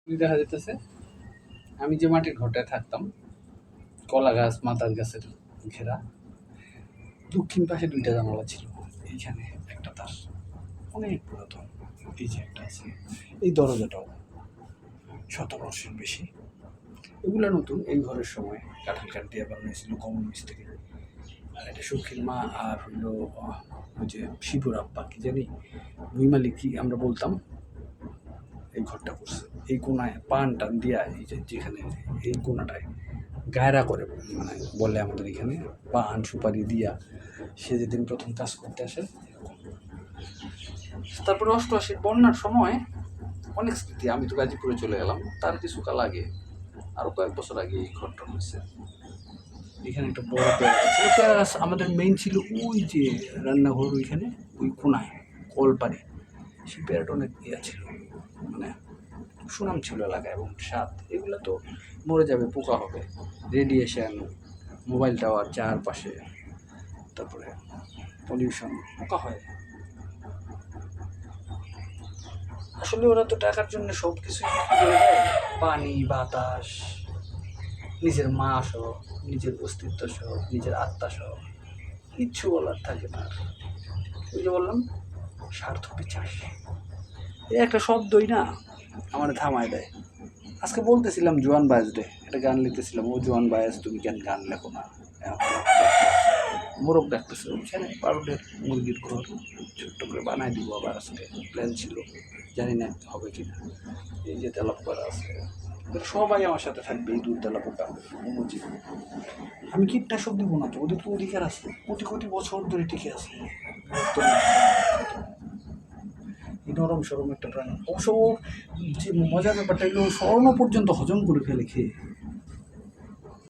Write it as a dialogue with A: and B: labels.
A: দেখা যেতেছে আমি যে মাটির ঘরটায় থাকতাম, কলা গাছ মাতাল গাছের ঘেরা, দক্ষিণ পাশে দুইটা জানালা ছিল। এইখানে একটা তার অনেক পুরাতন, এই যে একটা আছে, এই দরজাটাও ১৭ বর্ষের বেশি। এগুলা নতুন, এই ঘরের সময় কাঁঠাল কাঠ দিয়ে বানানো হয়েছিল কমল মিস্ত্রি। আর এটা সখীর মা আর হইলো ওই যে শিবুর আব্বা কি জানি দুই মালিক কি আমরা বলতাম, এই ঘরটা করছে। এই কোনায় পান টান দিয়া, এই যে যেখানে এই কোনাটায় গায়রা করে মানে বলে আমাদের এখানে, পান সুপারি দিয়া সে যেদিন প্রথম কাজ করতে আসে। তারপরে ৮৮-র বন্যার সময় অনেক স্মৃতি। আমি তো গাজীপুরে চলে গেলাম, তার কিছু কাল আগে, আরো কয়েক বছর আগে এই ঘরটা হয়েছে। এখানে একটা বড় পেয়ারা গাছ ছিল। পেয়ারা গাছ আমাদের মেইন ছিল ওই যে রান্নাঘর, ওইখানে ওই কোনায় কলপারে। সেই পেয়ারাটা অনেক ইয়া ছিল, মানে সুনাম ছিল এলাকায়, এবং স্বাদ। এগুলো তো মরে যাবে, পোকা হবে, রেডিয়েশন, মোবাইল টাওয়ার চারপাশে, তারপরে পলিউশন, পোকা হয়। আসলে ওরা তো টাকার জন্য সব কিছু করে দেয়, পানি, বাতাস, নিজের মা সহ, নিজের অস্তিত্ব সহ, নিজের আত্মা সহ, কিচ্ছু বলার থাকে না। ওই যে বললাম, স্বার্থ বিচার, এই একটা শব্দই না আমার থামায় দেয়। আজকে বলতেছিলাম জোয়ান বায়াসডে, একটা গান লিখতেছিলাম, ও জোয়ান বায়াস তুমি কেন গান লেখো না। মোরগ ডাকতেছে ওখানে, পাউডার মুরগির ঘর ছোট্ট করে বানাই দিব আবার। আজকে প্ল্যান ছিল, জানি না হবে কিনা। এই যে তেলাপ করা আছে, সবাই আমার সাথে থাকবে। এই দুধ তেলা পোকা মুরগি, আমি কীটনাশক দিব না তো, ওদের তো অধিকার আছে, কোটি কোটি বছর ধরে টিকে আছে। এই নরম সরম একটা প্রাণী, অবশ্য যে মজার ব্যাপারটা এগুলো স্বর্ণ পর্যন্ত হজম করে ফেলে খেয়ে।